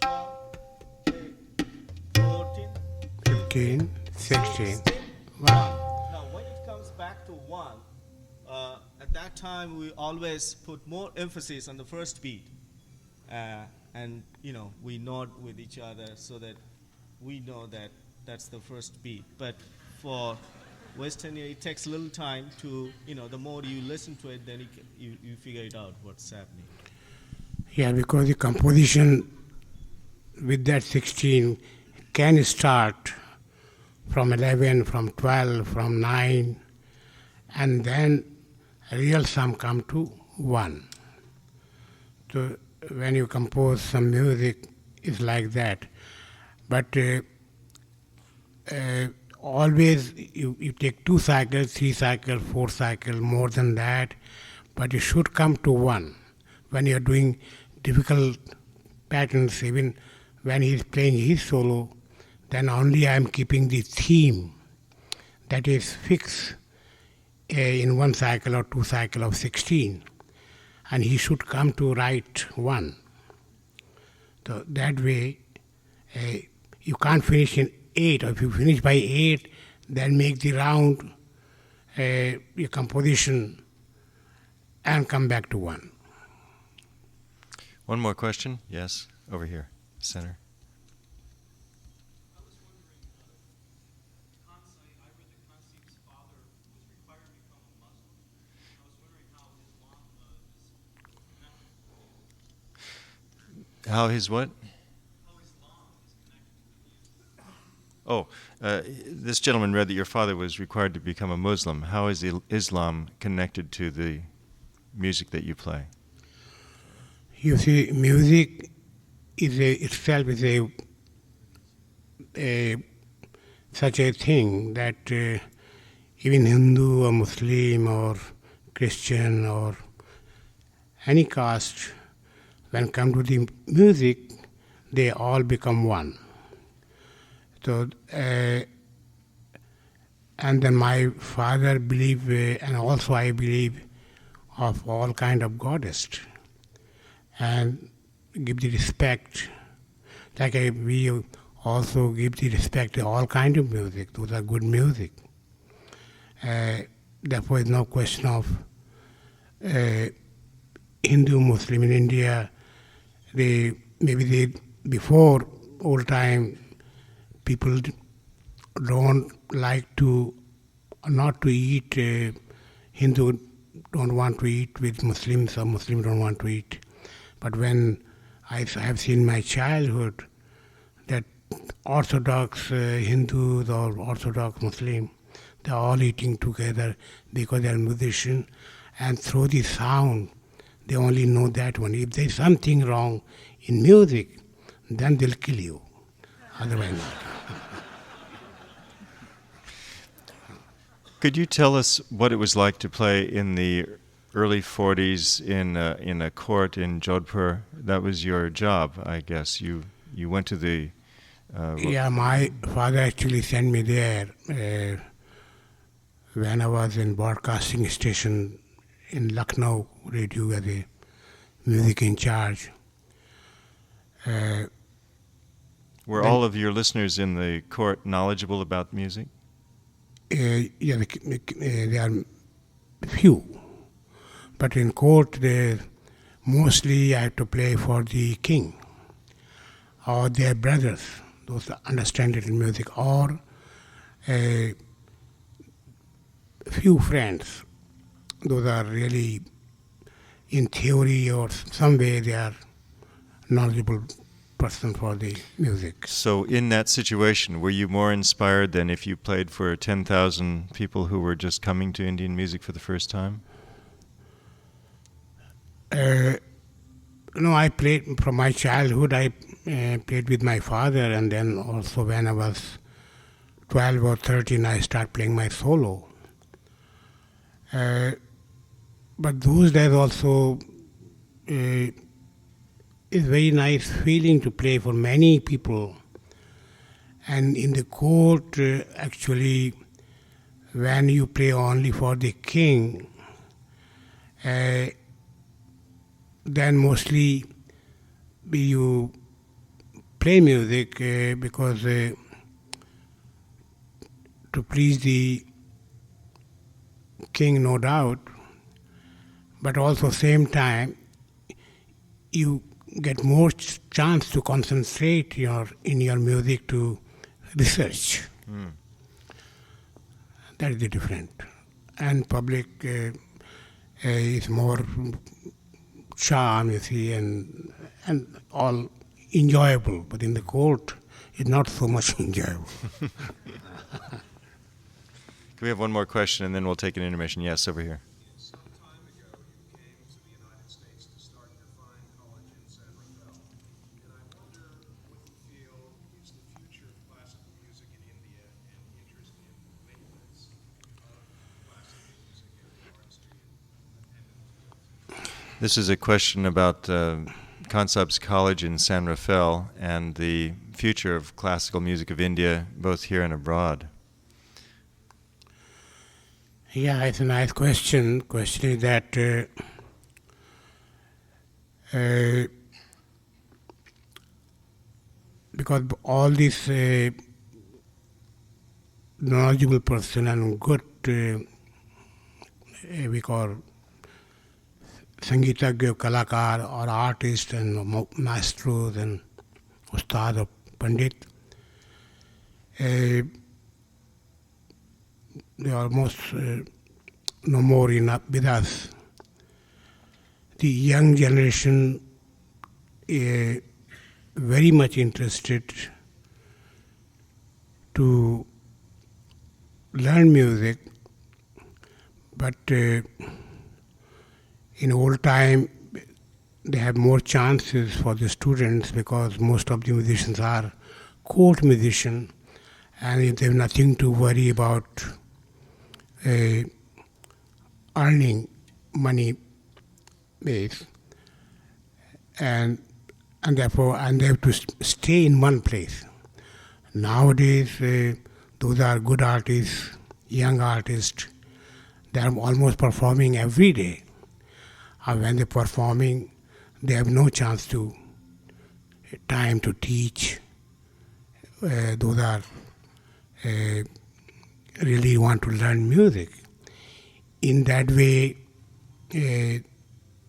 12, 13, 14, 15, 16. Now, when it comes back to 1, at that time we always put more emphasis on the first beat, and we nod with each other so that we know that that's the first beat. But for Western ear, it takes a little time to, the more you listen to it, then you figure it out what's happening. Yeah, because the composition with that 16 can start from 11, from 12, from 9, and then real sum come to 1. So when you compose some music, it's like that. But always you take 2 cycles, 3 cycles, 4 cycles, more than that, but you should come to 1. When you're doing difficult patterns, even when he's playing his solo, then only I'm keeping the theme that is fixed in 1 cycle or 2 cycle of 16. And he should come to right 1. So that way, you can't finish in 8. Or if you finish by 8, then make the round your composition and come back to 1. One more question? Yes, over here, center. I was wondering, I read that Kansi's father was required to become a Muslim. I was wondering how Islam is connected How his what? How Islam is connected to the music. Oh, this gentleman read that your father was required to become a Muslim. How is Islam connected to the music that you play? You see, music itself is such a thing that even Hindu or Muslim or Christian or any caste, when come to the music, they all become one. So, and then my father believed, and also I believe, of all kind of goddess, and give the respect. Like we also give the respect to all kind of music. Those are good music. Therefore, it's no question of Hindu, Muslim in India. Before old time, people don't like to not to eat. Hindu don't want to eat with Muslims, or Muslims don't want to eat. But when I have seen my childhood that Orthodox Hindus or Orthodox Muslim, they're all eating together because they're musicians, and through the sound, they only know that one. If there's something wrong in music, then they'll kill you. Otherwise not. Could you tell us what it was like to play in the early 40s in a court in Jodhpur? That was your job, I guess. You went to the... Yeah, my father actually sent me there when I was in broadcasting station in Lucknow radio as a music in charge. Were all of your listeners in the court knowledgeable about music? Yeah, there are few. But in court, mostly I have to play for the king or their brothers, those that understand it in music, or a few friends. Those are really, in theory or some way, they are knowledgeable person for the music. So in that situation, were you more inspired than if you played for 10,000 people who were just coming to Indian music for the first time? No, I played from my childhood. I played with my father, and then also when I was 12 or 13, I started playing my solo. But those days also, it's very nice feeling to play for many people. And in the court, actually, when you play only for the king, then mostly you play music because to please the king, no doubt, but also same time you get more chance to concentrate in your music to research. That is the difference. And public is more charm, you see, and all enjoyable. But in the court, it's not so much enjoyable. Can we have one more question and then we'll take an intermission? Yes, over here. Some time ago, you came to the United States to start your fine college in San Rafael. And I wonder what you feel is the future of classical music in India and interest in maintenance of classical music and the artistry and This is a question about Kansab's college in San Rafael and the future of classical music of India, both here and abroad. Yeah, it's a nice question. Question is that because all these knowledgeable person and good we call Sangeetagya, Kalakar, or artists and maestros and Ustad or Pandit, they are almost no more with us. The young generation very much interested to learn music, but in old time they have more chances for the students because most of the musicians are court musicians, and they have nothing to worry about earning money base, and therefore they have to stay in one place. Nowadays, those are good artists, young artists. They are almost performing every day. When they're performing, they have no chance to time to teach. Those are really want to learn music. In that way,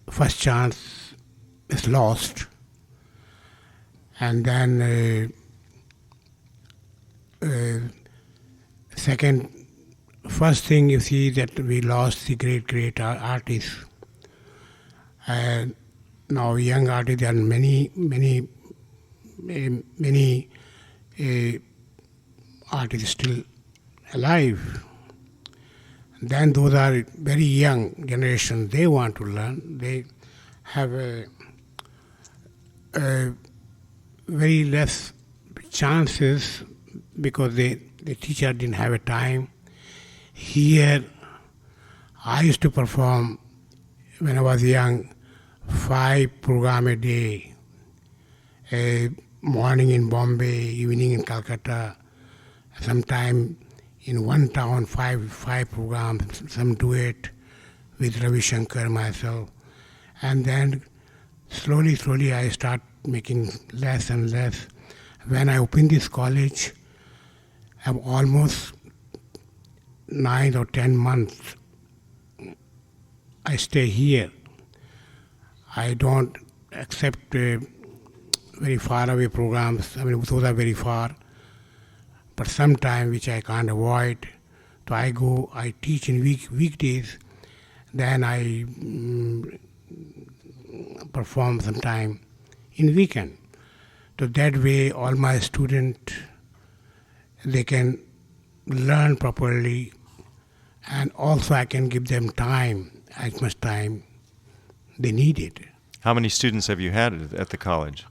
first chance is lost, and then first thing you see that we lost the great artists. And now young artists, there are many artists still alive. Then those are very young generation. They want to learn. They have a very less chances because the teacher didn't have a time. Here, I used to perform when I was young, 5 programs a day. Morning in Bombay, evening in Calcutta, sometime in one town, 5 programs, some duet with Ravi Shankar, myself. And then slowly I start making less and less. When I opened this college, I'm almost 9 or 10 months. I stay here. I don't accept very far away programs. I mean, those are very far. But sometime which I can't avoid. So I go, I teach in weekdays. Then I perform sometime in weekend. So that way all my students, they can learn properly, and also I can give them time, as much time they need it. How many students have you had at the college?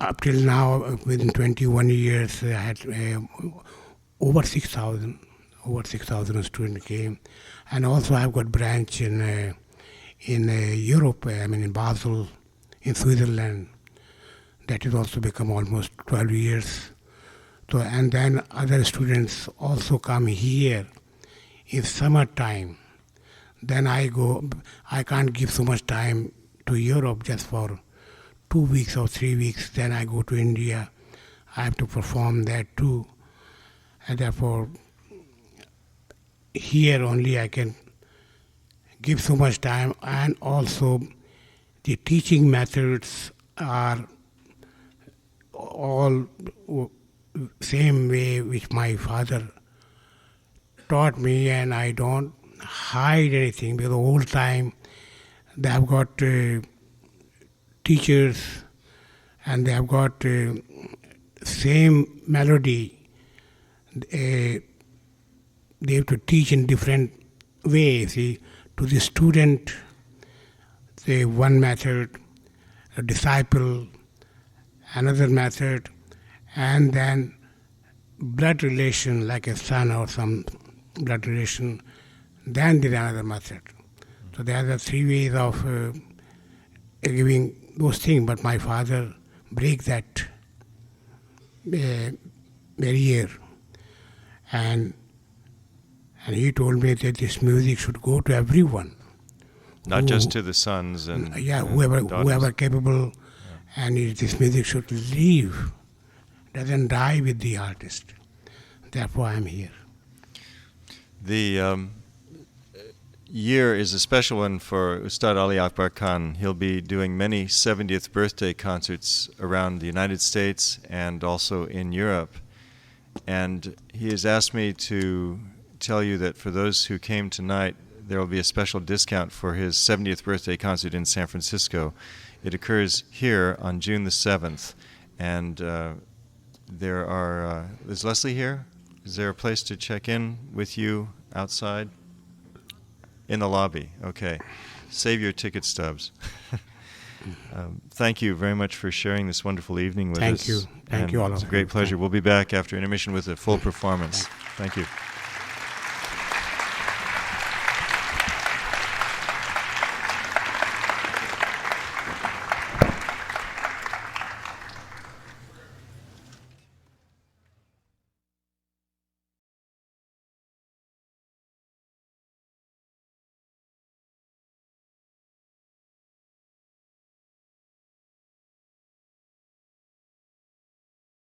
Up till now, within 21 years, I had over 6,000. Over 6,000 students came, and also I've got branch in Europe. I mean in Basel, in Switzerland. That has also become almost 12 years. So, and then other students also come here in summertime. Then I go. I can't give so much time to Europe just for 2 weeks or 3 weeks. Then I go to India. I have to perform there too, and therefore here only I can give so much time. And also the teaching methods are all same way which my father taught me, and I don't hide anything because all time they have got teachers and they have got same melody. They have to teach in different ways. See, to the student, say one method, a disciple, another method, and then blood relation like a son or some blood relation, then there is another method. So there are the 3 ways of giving those things, but my father break that barrier, and he told me that this music should go to everyone. Not just to the sons and whoever capable, and this music should live, doesn't die with the artist. Therefore, I'm here. The year is a special one for Ustad Ali Akbar Khan. He'll be doing many 70th birthday concerts around the United States and also in Europe. And he has asked me to tell you that for those who came tonight, there will be a special discount for his 70th birthday concert in San Francisco. It occurs here on June the 7th, And is Leslie here? Is there a place to check in with you outside? In the lobby, okay. Save your ticket stubs. Thank you very much for sharing this wonderful evening with us. Thank you. Thank you all of you. It's a great pleasure. We'll be back after intermission with a full performance. Thank you.